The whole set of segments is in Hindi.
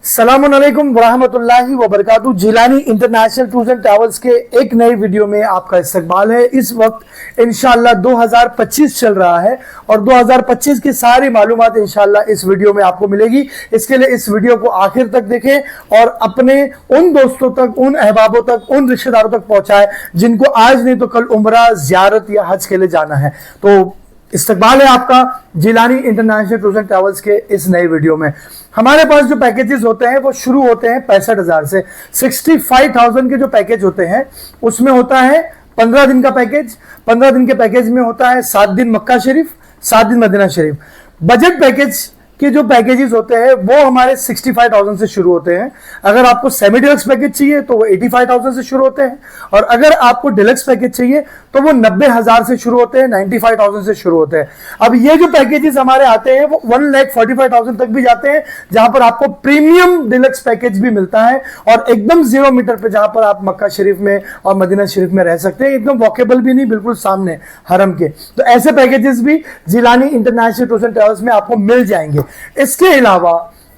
सलामुअलैकुम वरहमतुल्लाहि वबरकातुहू। Jilani international tours and travels के एक नई वीडियो में आपका इस्तकबाल है। इस वक्त इंशाल्लाह 2025 चल रहा है और 2025 की सारी मालूमात इंशाल्लाह इस वीडियो में आपको मिलेगी। इसके लिए इस वीडियो को आखिर तक देखें और अपने उन दोस्तों तक, उन अहबाबों तक, उन रिश्तेदारों तक पहुंचाएं जिनको आज नहीं तो कल उम्रा, ज़ियारत या हज के लिए जाना है। तो इस्तकबाल है आपका Jilani international tours and travels के इस नए वीडियो में। हमारे पास जो पैकेजेस होते हैं वो शुरू होते हैं 65,000 से। 65,000 के जो पैकेज होते हैं उसमें होता है 15 दिन का पैकेज। 15 दिन के पैकेज में होता है 7 दिन मक्का शरीफ, 7 दिन मदीना शरीफ। बजट पैकेज के जो पैकेजेस होते हैं वो हमारे 65,000 से शुरू होते हैं। अगर आपको सेमी डिलक्स पैकेज चाहिए तो वो 85,000 से शुरू होते हैं और अगर आपको डिलक्स पैकेज चाहिए तो वो 90,000 से शुरू होते हैं, 95,000 से शुरू होते हैं। अब ये जो पैकेजेस हमारे आते हैं वो 1,45,000 तक भी जाते हैं, जहां पर आपको प्रीमियम डिलक्स पैकेज भी मिलता है और एकदम 0 मीटर पे जहां पर आप मक्का शरीफ में और मदीना शरीफ में रह सकते हैं, एकदम वॉकेबल भी नहीं, बिल्कुल सामने हरम के। तो ऐसे पैकेजेस भी Jilani international tours and travels में आपको मिल जाएंगे। इसके अलावा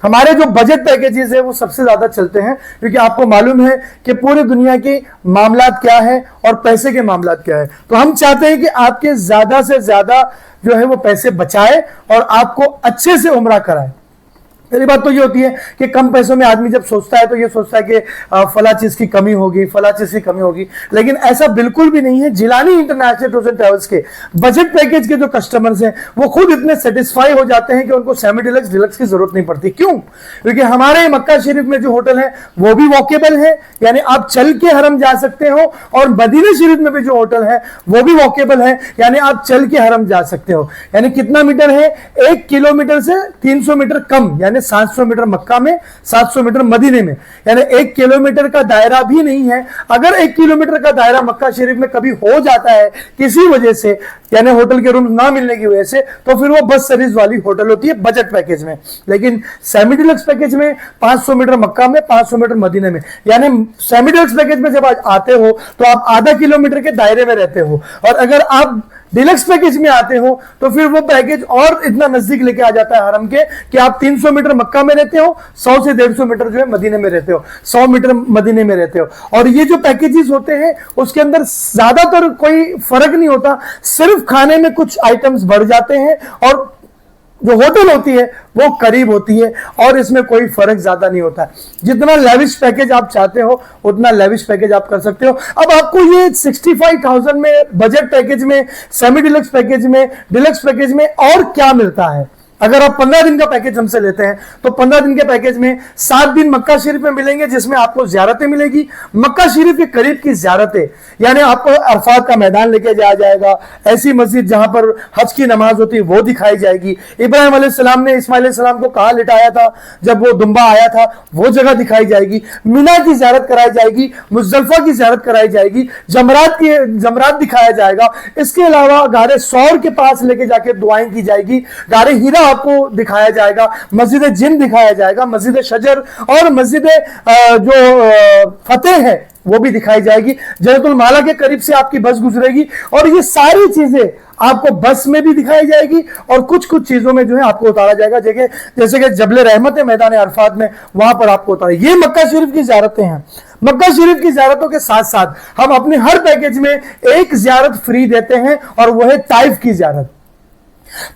हमारे जो बजट पैकेजेस है वो सबसे ज्यादा चलते हैं, क्योंकि आपको मालूम है कि पूरी दुनिया के मामलात क्या है और पैसे के मामलात क्या है। तो हम चाहते हैं कि आपके ज्यादा से ज्यादा जो है वो पैसे बचाए और आपको अच्छे से उम्रा कराए। पहली बात तो ये होती है कि कम पैसों में आदमी जब सोचता है तो ये सोचता है कि फला चीज की कमी होगी, फला चीज की कमी होगी, लेकिन ऐसा बिल्कुल भी नहीं है। Jilani international tours and travels के बजट पैकेज के जो कस्टमर्स हैं वो खुद इतने सेटिस्फाई हो जाते हैं कि उनको सेमी डिलक्स, डिलक्स की जरूरत नहीं पड़ती। क्यों? क्योंकि हमारे मक्का शरीफ में जो होटल है वो भी वॉकेबल है, यानी आप चल के हरम जा सकते हो, और मदीना शरीफ में भी जो होटल है वो भी वॉकेबल है, यानी आप चल के हरम जा सकते हो। यानी कितना मीटर है? 1 किलोमीटर से 300 मीटर कम, यानी 700 मीटर मक्का में, 700 मीटर मदीने में, यानी 1 किलोमीटर का दायरा भी नहीं है। अगर 1 किलोमीटर का दायरा मक्का शरीफ में कभी हो जाता है किसी वजह से, यानी होटल के रूम ना मिलने की वजह से, तो फिर वो बस सर्विस वाली होटल होती है बजट पैकेज में। लेकिन सेमी डिलक्स पैकेज में 500 मीटर मक्का में, 500 मीटर मदीने में, यानी सेमी डिलक्स पैकेज में जब आते हो तो आप आधा किलोमीटर के दायरे में रहते हो, और अगर आप डिलक्स पैकेज में आते हो तो फिर वो पैकेज और इतना नजदीक लेके आ जाता है हरम के कि आप 300 मीटर मक्का में रहते हो, 100 से 150 मीटर जो है मदीने में रहते हो, 100 मीटर मदीने में रहते हो। और ये जो पैकेजेस होते हैं उसके अंदर ज्यादातर कोई फर्क नहीं होता, सिर्फ खाने में कुछ आइटम्स बढ़ जाते हैं और जो होटल होती है वो करीब होती है, और इसमें कोई फर्क ज्यादा नहीं होता। जितना लेविश पैकेज आप चाहते हो उतना लेविश पैकेज आप कर सकते हो। अब आपको ये 65,000 में, बजट पैकेज में, सेमी डिलक्स पैकेज में, डिलक्स पैकेज में और क्या मिलता है? अगर आप 15 दिन का पैकेज हमसे लेते हैं तो 15 दिन के पैकेज में 7 दिन मक्का शरीफ में मिलेंगे, जिसमें आपको ज़ियारतें मिलेगी। मक्का शरीफ के करीब की ज़ियारतें, यानी आपको अरफात का मैदान लेके जाया जाएगा, ऐसी मस्जिद जहां पर हज की नमाज होती है वो दिखाई जाएगी। इब्राहिम अलैहिस्सलाम ने इस्माइल अलैहिस्सलाम को कहाँ लिटाया था जब वो दुम्बा आया था, वो जगह दिखाई जाएगी। मीना की ज़ियारत कराई जाएगी, मुज़दलिफा की ज़ियारत कराई जाएगी, जमरात दिखाया जाएगा। इसके अलावा गारे सौर के पास लेके जाके दुआएं की जाएगी, गारे हीरा आपको दिखाया जाएगा, मस्जिद जिन दिखाया जाएगा, मस्जिद शजर और मस्जिद जो फतेह है वो भी दिखाई जाएगी। जन्नतुल माला के करीब से आपकी बस गुजरेगी और ये सारी चीजें आपको बस में भी दिखाई जाएगी और कुछ कुछ चीजों में जो है आपको उतारा जाएगा, जैसे कि जबले रहमत है मैदान अरफात में, वहां पर आपको उतारा। ये मक्का शरीफ की ज़ियारतें हैं। मक्का शरीफ की ज़ियारतों के साथ साथ हम अपने हर पैकेज में एक ज़ियारत फ्री देते हैं और वह है ताइफ की ज़ियारत।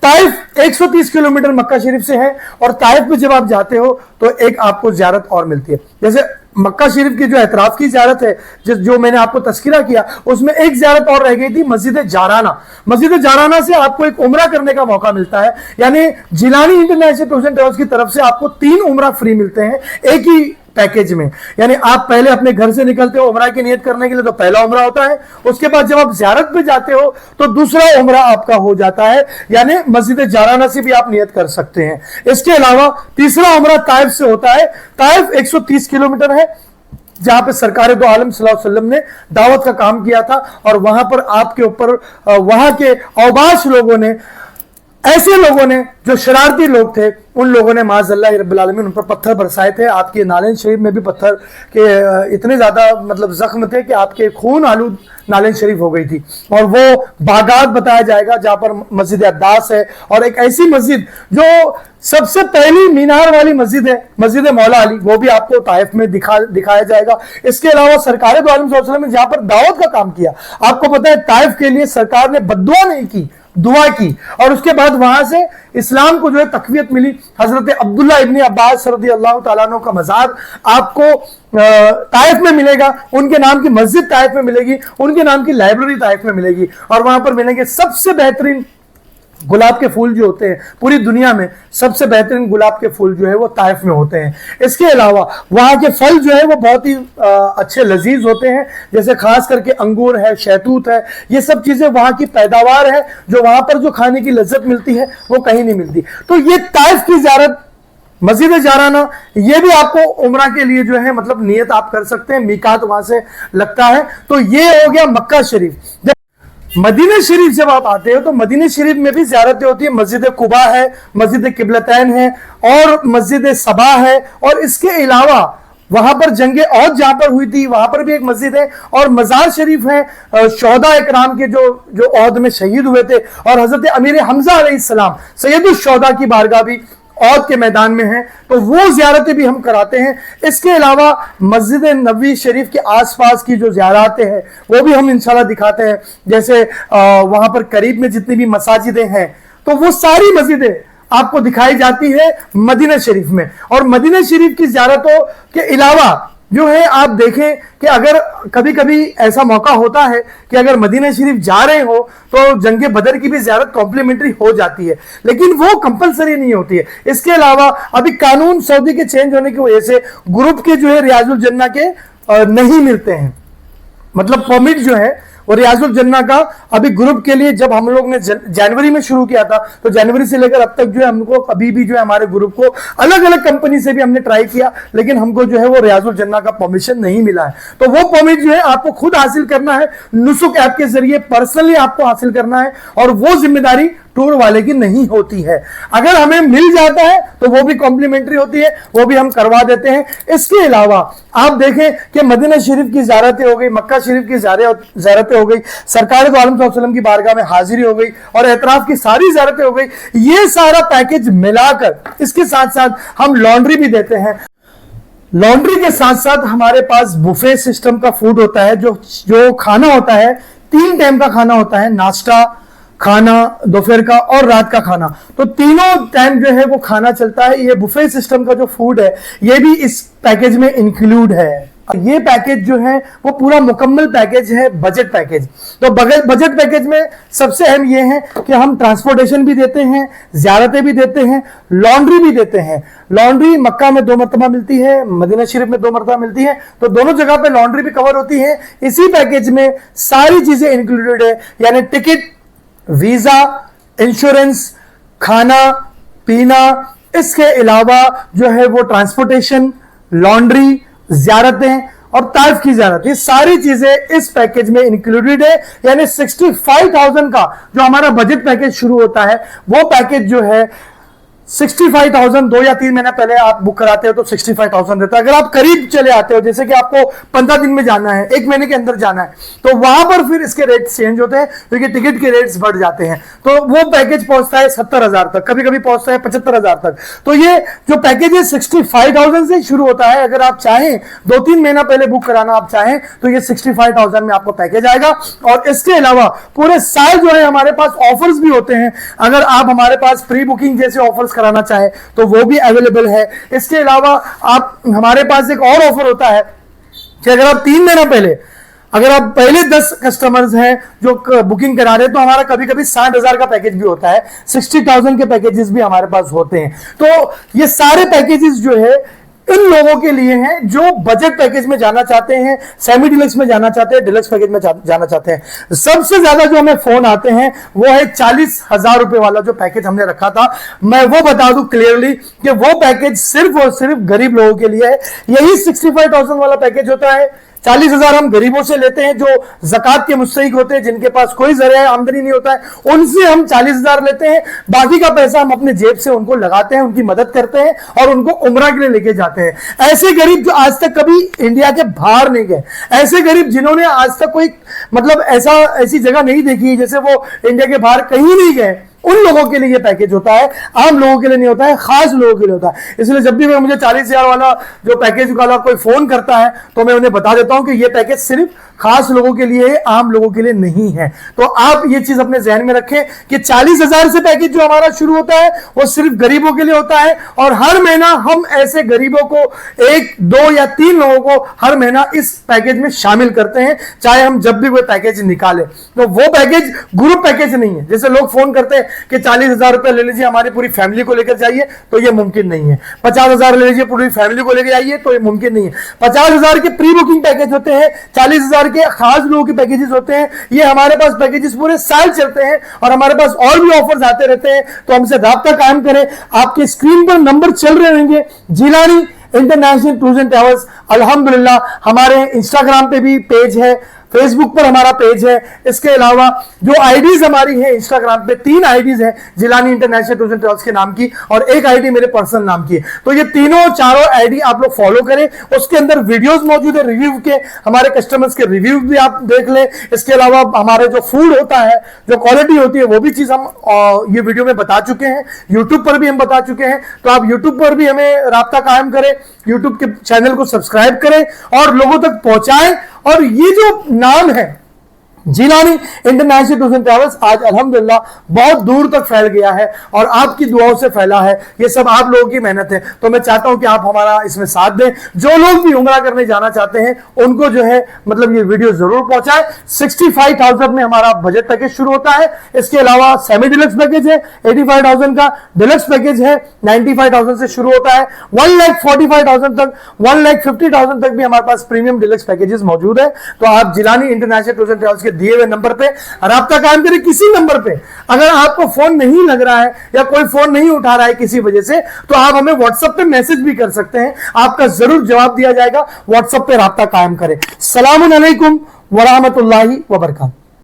ताइफ 130 किलोमीटर मक्का शरीफ से है और ताइफ में जब आप जाते हो तो एक आपको ज़ियारत और मिलती है। जैसे मक्का शरीफ की जो एतराफ की ज़ियारत है, जो मैंने आपको तस्करा किया, उसमें एक ज़ियारत और रह गई थी, मस्जिद जाराना। मस्जिद जाराना से आपको एक उम्रा करने का मौका मिलता है, यानी Jilani international tours and travels की तरफ से आपको 3 उम्रा फ्री मिलते हैं एक ही पैकेज में। यानी आप पहले अपने घर से निकलते हो उम्रा की नियत करने के लिए तो पहला उम्रा होता है, उसके बाद जब आप ज़ियारत पे जाते हो तो दूसरा उम्रा आपका हो जाता है, यानी मस्जिद जाराना से भी आप नियत कर सकते हैं। इसके अलावा तीसरा उम्रा ताइफ से होता है। ताइफ 130 किलोमीटर है, जहां पे सरकार दो आलम सल्लल्लाहु अलैहि वसल्लम ने दावत का काम किया था और वहां पर आपके ऊपर वहां के औबाश लोगों ने ऐसे लोगों ने, जो शरारती लोग थे, उन लोगों ने माज़अल्लाह रब्बिल आलमीन उन पर पत्थर बरसाए थे। आपके नालन शरीफ में भी पत्थर के इतने ज़्यादा मतलब जख्म थे कि आपके खून आलूद नालन शरीफ हो गई थी। और वो बागात बताया जाएगा जहाँ पर मस्जिद अब्बास है, और एक ऐसी मस्जिद जो सबसे पहली मीनार वाली मस्जिद है, मस्जिद मौला अली, वो भी आपको ताइफ में दिखाया जाएगा। इसके अलावा सरकार दो आलम सल्लल्लाहु अलैहि वसल्लम ने जहाँ पर दावत का काम किया, आपको पता है ताइफ के लिए सरकार ने बद्दुआ नहीं की, दुआ की, और उसके बाद वहां से इस्लाम को जो है तकवीयत मिली। हजरत अब्दुल्ला इब्न अब्बास रज़ियल्लाहु ताला अन्हु का मज़ार आपको ताइफ में मिलेगा, उनके नाम की मस्जिद ताइफ में मिलेगी, उनके नाम की लाइब्रेरी ताइफ में मिलेगी, और वहां पर मिलेंगे सबसे बेहतरीन गुलाब के फूल जो होते हैं। पूरी दुनिया में सबसे बेहतरीन गुलाब के फूल जो है वो ताइफ में होते हैं। इसके अलावा वहाँ के फल जो है वो बहुत ही अच्छे लजीज होते हैं, जैसे खास करके अंगूर है, शहतूत है, ये सब चीज़ें वहाँ की पैदावार है, जो वहाँ पर जो खाने की लज्जत मिलती है वो कहीं नहीं मिलती। तो ये ताइफ की ज़ियारत, मस्जिद जाराना, ये भी आपको उम्रा के लिए जो है मतलब नियत आप कर सकते हैं, मीकात वहाँ से लगता है। तो ये हो गया मक्का शरीफ। मदीना शरीफ जब आप आते हो तो मदीना शरीफ में भी ज़ियारतें होती है। मस्जिद कुबा है, मस्जिद किबलतैन है, और मस्जिद सबा है, और इसके अलावा वहां पर जंगे औद जहां पर हुई थी वहां पर भी एक मस्जिद है, और मजार शरीफ है शोहदा इकराम के जो औद में शहीद हुए थे, और हजरत अमीर हमजा अलैहिस्सलाम सैयदुल शोहदा की बारगाह भी औद के मैदान में है, तो वो ज़ियारतें भी हम कराते हैं। इसके अलावा मस्जिद नबवी शरीफ के आसपास की जो ज़ियारतें हैं वो भी हम इंशाल्लाह दिखाते हैं। जैसे वहां पर करीब में जितनी भी मसाजिदें हैं, तो वो सारी मस्जिदें आपको दिखाई जाती है मदीना शरीफ में। और मदीना शरीफ की ज़ियारतों के अलावा जो है आप देखें कि अगर कभी कभी ऐसा मौका होता है कि अगर मदीना शरीफ जा रहे हो तो जंगे बदर की भी ज़ियारत कॉम्प्लीमेंट्री हो जाती है, लेकिन वो कंपलसरी नहीं होती है। इसके अलावा अभी कानून सऊदी के चेंज होने की वजह से ग्रुप के जो है रियाजुल जन्ना के नहीं मिलते हैं, मतलब परमिट जो है और रियाजुल जन्ना का अभी ग्रुप के लिए जब हम लोग ने जनवरी में शुरू किया था, तो जनवरी से लेकर अब तक जो है हमको अभी भी जो है हमारे ग्रुप को अलग अलग कंपनी से भी हमने ट्राई किया, लेकिन हमको जो है वो रियाजुल जन्ना का परमिशन नहीं मिला है। तो वो परमिट जो है आपको खुद हासिल करना है, नुसुक ऐप के जरिए पर्सनली आपको हासिल करना है, और वो जिम्मेदारी टूर वाले की नहीं होती है। अगर हमें मिल जाता है तो वो भी कॉम्प्लीमेंट्री होती है, वो भी हम करवा देते हैं। इसके अलावा आप देखें कि मदीना शरीफ की ज़ियारतें हो गई, मक्का शरीफ की ज़ियारतें हो गई, सरकार दो आलम सल्लल्लाहु अलैहि वसल्लम की बारगाह में हाजिरी हो गई, और एतराफ की सारी ज़ियारतें हो गई। ये सारा पैकेज मिलाकर इसके साथ साथ हम लॉन्ड्री भी देते हैं। लॉन्ड्री के साथ साथ हमारे पास बुफे सिस्टम का फूड होता है, जो खाना होता है 3 टाइम का खाना होता है, नाश्ता, खाना दोपहर का और रात का खाना, तो तीनों टाइम जो है वो खाना चलता है। ये बुफे सिस्टम का जो फूड है ये भी इस पैकेज में इंक्लूड है। ये पैकेज जो है वो पूरा मुकम्मल पैकेज है, बजट पैकेज। तो बजट पैकेज में सबसे अहम ये है कि हम ट्रांसपोर्टेशन भी देते हैं, ज़ियारतें भी देते हैं, लॉन्ड्री भी देते हैं। लॉन्ड्री मक्का में 2 मरतबा मिलती है, मदीना शरीफ में 2 मरतबा मिलती है, तो दोनों जगह पे लॉन्ड्री भी कवर होती है। इसी पैकेज में सारी चीजें इंक्लूडेड है, यानी टिकट, वीजा, इंश्योरेंस, खाना पीना, इसके अलावा जो है वो ट्रांसपोर्टेशन, लॉन्ड्री, ज़ियारतें और ताइफ की ज़ियारत, ये सारी चीजें इस पैकेज में इंक्लूडेड है। यानी 65,000 का जो हमारा बजट पैकेज शुरू होता है, वो पैकेज जो है 65,000 2 या 3 महीना पहले आप बुक कराते हो तो 65,000 देता है। अगर आप करीब चले आते हो, जैसे कि आपको 15 दिन में जाना है, 1 महीने के अंदर जाना है, तो वहां पर फिर इसके रेट चेंज होते हैं क्योंकि टिकट के रेट्स बढ़ जाते हैं। तो वो पैकेज पहुंचता है 70,000 तक, कभी कभी पहुंचता है 75,000 तक। तो ये जो पैकेज है 65,000 से शुरू होता है। अगर आप चाहें 2-3 महीना पहले बुक कराना आप चाहें तो ये 65,000 में आपको पैकेज आएगा। और इसके अलावा पूरे साल जो है हमारे पास ऑफर्स भी होते हैं। अगर आप हमारे पास प्री बुकिंग जैसे ऑफर्स कराना चाहे तो वो भी अवेलेबल है। इसके अलावा आप हमारे पास एक और ऑफर होता है कि अगर आप 3 महीना पहले, अगर आप पहले 10 कस्टमर्स हैं जो बुकिंग करा रहे हैं, तो हमारा कभी कभी 60,000 का पैकेज भी होता है, 60,000 के पैकेजेस भी हमारे पास होते हैं। तो ये सारे पैकेजेस जो है इन लोगों के लिए हैं जो बजट पैकेज में जाना चाहते हैं, सेमी डिलक्स में जाना चाहते हैं, डिलक्स पैकेज में जाना चाहते हैं। सबसे ज्यादा जो हमें फोन आते हैं वो है 40,000 रुपए वाला जो पैकेज हमने रखा था। मैं वो बता दूं क्लियरली कि वो पैकेज सिर्फ और सिर्फ गरीब लोगों के लिए है। यही 65,000 वाला पैकेज होता है, 40,000 हम गरीबों से लेते हैं जो ज़कात के मुस्तहिक होते हैं, जिनके पास कोई ज़रिया आमदनी नहीं होता है, उनसे हम 40,000 लेते हैं। बाकी का पैसा हम अपने जेब से उनको लगाते हैं, उनकी मदद करते हैं और उनको उम्रा के लिए लेके जाते हैं। ऐसे गरीब जो आज तक कभी इंडिया के बाहर नहीं गए, ऐसे गरीब जिन्होंने आज तक कोई मतलब ऐसी जगह नहीं देखी जैसे वो इंडिया के बाहर कहीं नहीं गए, उन लोगों के लिए ये पैकेज होता है, आम लोगों के लिए नहीं होता है, खास लोगों के लिए होता है। इसलिए जब भी मुझे 40,000 वाला जो पैकेज वाला कोई फोन करता है तो मैं उन्हें बता देता हूं कि ये पैकेज सिर्फ खास लोगों के लिए है, आम लोगों के लिए नहीं है। तो आप ये चीज अपने जहन में रखें कि 40,000 से पैकेज जो हमारा शुरू होता है वो सिर्फ गरीबों के लिए होता है, और हर महीना हम ऐसे गरीबों को 1, 2 या 3 लोगों को हर महीना इस पैकेज में शामिल करते हैं, चाहे हम जब भी वो पैकेज निकालें। तो वो पैकेज ग्रुप पैकेज नहीं है। जैसे लोग फोन करते हैं कि 40,000 रुपए ले लीजिए, हमारी पूरी फैमिली को लेकर जाइए, तो ये मुमकिन नहीं है। 50,000 ले लीजिए, पूरी फैमिली को लेकर जाइए, तो ये मुमकिन नहीं है। 50,000 के प्री बुकिंग पैकेज होते हैं, 40,000 के खास लोगों के पैकेजेस होते हैं। ये हमारे पास पैकेजेस पूरे साल चलते हैं और हमारे पास और भी ऑफर्स आते रहते हैं। तो हमसे राब्ता कायम करें। आपके स्क्रीन पर नंबर चल रहे होंगे, Jilani international tours and travels. अल्हम्दुलिल्लाह हमारे इंस्टाग्राम पे भी पेज है, फेसबुक पर हमारा पेज है। इसके अलावा जो आईडीज हमारी है इंस्टाग्राम पे, 3 आईडीज है Jilani international tours and travels के नाम की, और एक आईडी मेरे पर्सनल नाम की है। तो ये चारों आईडी आप लोग फॉलो करें। उसके अंदर वीडियोस मौजूद है रिव्यू के, हमारे कस्टमर्स के रिव्यू भी आप देख लें। इसके अलावा हमारे जो फूड होता है, जो क्वालिटी होती है, वो भी चीज हम ये वीडियो में बता चुके हैं, यूट्यूब पर भी हम बता चुके हैं। तो आप यूट्यूब पर भी हमें राब्ता कायम करें, यूट्यूब के चैनल को सब्सक्राइब करें और लोगों तक पहुंचाएं। और ये जो नाम है Jilani international tours and travels आज अल्हम्दुलिल्लाह बहुत दूर तक फैल गया है और आपकी दुआओं से फैला है। ये सब आप लोगों की मेहनत है। तो मैं चाहता हूं कि आप हमारा इसमें साथ दें। जो लोग भी उम्रा करने जाना चाहते हैं उनको जो है मतलब ये वीडियो जरूर पहुंचाएं। 65,000 में हमारा बजट पैकेज शुरू होता है। इसके अलावा सेमी डिलक्स पैकेज है 85,000 का, डिलक्स पैकेज है 95,000 से शुरू होता है। 1,45,000 तक, 1,50,000 तक भी हमारे पास प्रीमियम डिलक्स पैकेजेस मौजूद है। तो आप Jilani international tours and travels के दिए हुए नंबर पे राब्ता कायम करें। किसी नंबर पे अगर आपको फोन नहीं लग रहा है या कोई फोन नहीं उठा रहा है किसी वजह से, तो आप हमें व्हाट्सएप पे मैसेज भी कर सकते हैं, आपका जरूर जवाब दिया जाएगा। व्हाट्सएप पे राब्ता कायम करें। अस्सलामु अलैकुम व रहमतुल्लाहि व बरकातहू।